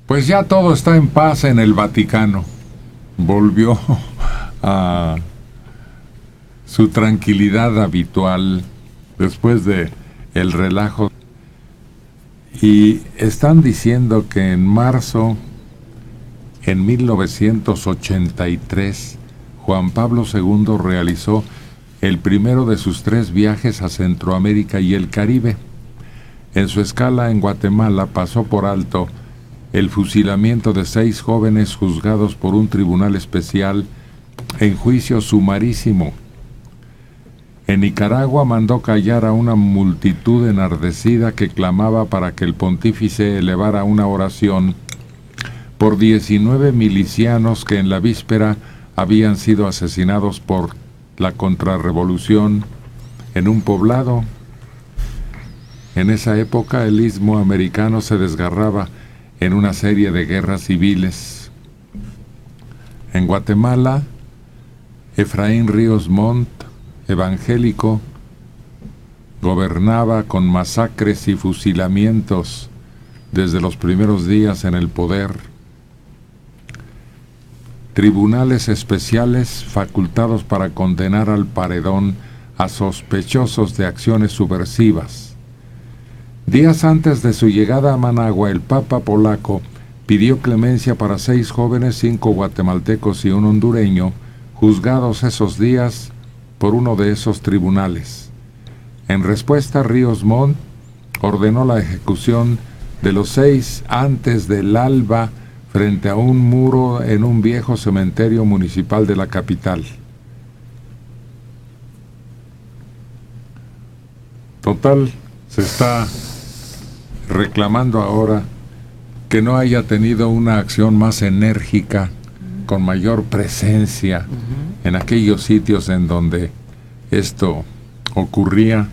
Pues ya todo está en paz en el Vaticano. Volvió a su tranquilidad habitual después de el relajo. Y están diciendo que en marzo, en 1983, Juan Pablo II realizó el primero de sus 3 viajes a Centroamérica y el Caribe. En su escala en Guatemala pasó por alto el fusilamiento de 6 jóvenes juzgados por un tribunal especial en juicio sumarísimo. En Nicaragua mandó callar a una multitud enardecida que clamaba para que el pontífice elevara una oración por 19 milicianos que en la víspera habían sido asesinados por la contrarrevolución en un poblado. En esa época el istmo americano se desgarraba en una serie de guerras civiles. En Guatemala, Efraín Ríos Montt, evangélico, gobernaba con masacres y fusilamientos desde los primeros días en el poder. Tribunales especiales facultados para condenar al paredón a sospechosos de acciones subversivas. Días antes de su llegada a Managua, el Papa polaco pidió clemencia para 6 jóvenes, 5 guatemaltecos y un hondureño, juzgados esos días por uno de esos tribunales. En respuesta, Ríos Montt ordenó la ejecución de los 6 antes del alba frente a un muro en un viejo cementerio municipal de la capital. Total, se está reclamando ahora que no haya tenido una acción más enérgica, con mayor presencia en aquellos sitios en donde esto ocurría.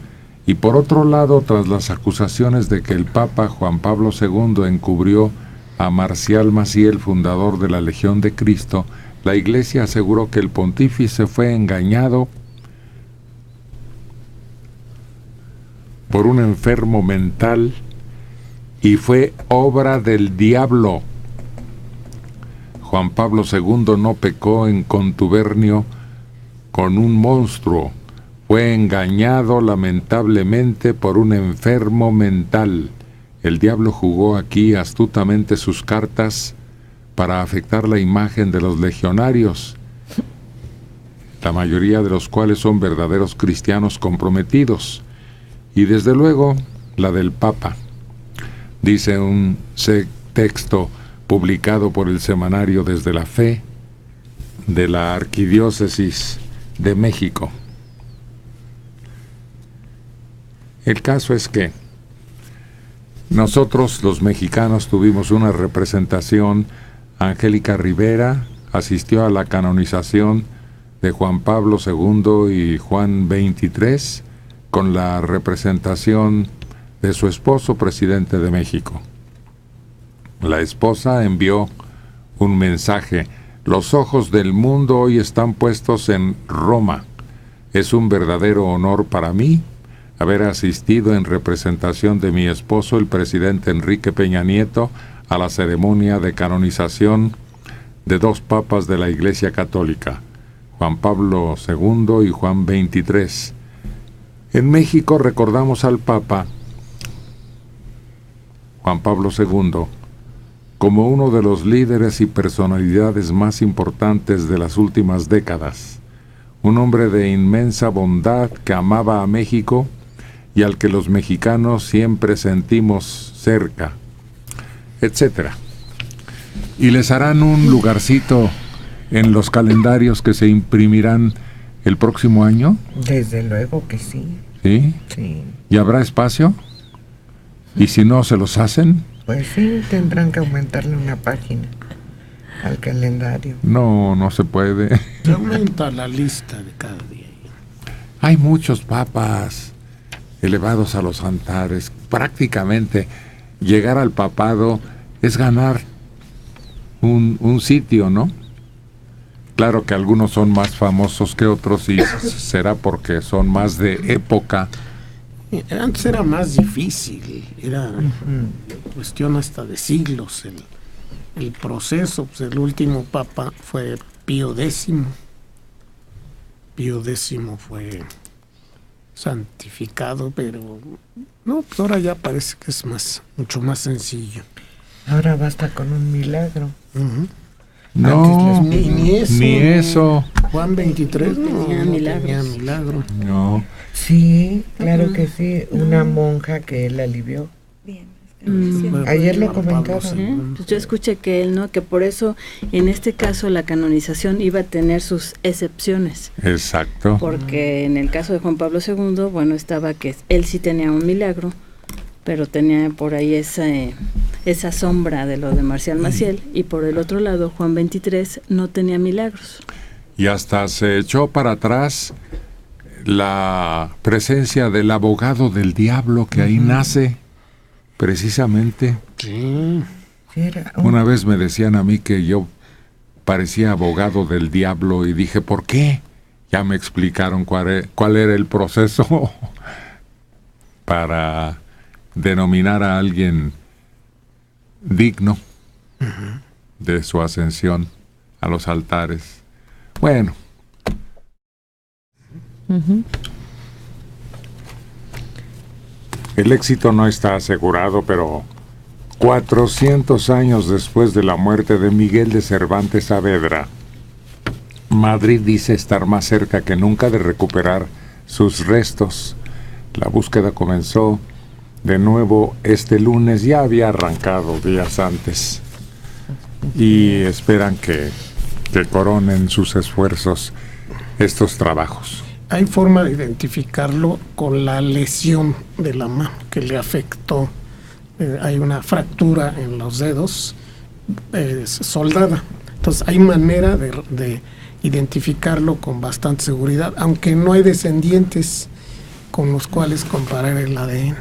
Y por otro lado, tras las acusaciones de que el Papa Juan Pablo II encubrió a Marcial Maciel, fundador de la Legión de Cristo, la Iglesia aseguró que el pontífice fue engañado por un enfermo mental y fue obra del diablo. Juan Pablo II no pecó en contubernio con un monstruo, fue engañado lamentablemente por un enfermo mental. El diablo jugó aquí astutamente sus cartas para afectar la imagen de los legionarios, la mayoría de los cuales son verdaderos cristianos comprometidos, y desde luego la del Papa. Dice un texto publicado por el semanario Desde la Fe de la Arquidiócesis de México. El caso es que nosotros los mexicanos tuvimos una representación. Angélica Rivera asistió a la canonización de Juan Pablo II y Juan XXIII con la representación de su esposo, presidente de México. La esposa envió un mensaje: los ojos del mundo hoy están puestos en Roma. Es un verdadero honor para mí haber asistido en representación de mi esposo, el presidente Enrique Peña Nieto, a la ceremonia de canonización de 2 papas de la Iglesia Católica, Juan Pablo II y Juan XXIII. En México recordamos al Papa Juan Pablo II como uno de los líderes y personalidades más importantes de las últimas décadas, un hombre de inmensa bondad que amaba a México y al que los mexicanos siempre sentimos cerca, etcétera. Y les harán un lugarcito en los calendarios que se imprimirán el próximo año. Desde luego que sí. ¿Sí? Sí. ¿Y habrá espacio? ¿Y si no se los hacen? Pues sí, tendrán que aumentarle una página al calendario. No, no se puede. Se aumenta la lista de cada día. Hay muchos papas elevados a los altares. Prácticamente llegar al papado es ganar un sitio, ¿no? Claro que algunos son más famosos que otros y será porque son más de época. Antes era más difícil, era cuestión hasta de siglos el proceso. Pues el último papa fue Pío X. Pío X fue santificado, pero no, pues ahora ya parece que es mucho más sencillo. Ahora basta con un milagro. Uh-huh. No, ni eso. Juan 23 no tenía milagros. milagro. No. Sí, claro que sí. Una monja que él alivió. Bien. Ayer lo Juan Pablo comentaron. II. Pues yo escuché que él, ¿no? Que por eso en este caso la canonización iba a tener sus excepciones. Exacto. Porque en el caso de Juan Pablo II, bueno, estaba que él sí tenía un milagro, pero tenía por ahí esa sombra de lo de Marcial Maciel, y por el otro lado Juan XXIII no tenía milagros. Y hasta se echó para atrás la presencia del abogado del diablo que ahí nace, precisamente. Sí. Sí, era Una vez me decían a mí que yo parecía abogado del diablo y dije, ¿por qué? Ya me explicaron cuál era el proceso para denominar a alguien digno de su ascensión a los altares. Bueno. El éxito no está asegurado, pero 400 años después de la muerte de Miguel de Cervantes Saavedra, Madrid dice estar más cerca que nunca de recuperar sus restos. La búsqueda comenzó de nuevo este lunes, ya había arrancado días antes, y esperan que coronen sus esfuerzos estos trabajos. Hay forma de identificarlo con la lesión de la mano que le afectó. Hay una fractura en los dedos soldada. Entonces hay manera de identificarlo con bastante seguridad, aunque no hay descendientes con los cuales comparar el ADN.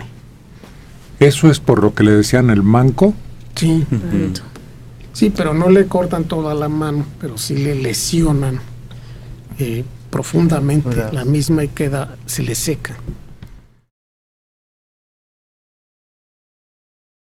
¿Eso es por lo que le decían el manco? Sí. Sí, pero no le cortan toda la mano, pero sí le lesionan profundamente la misma y se le seca.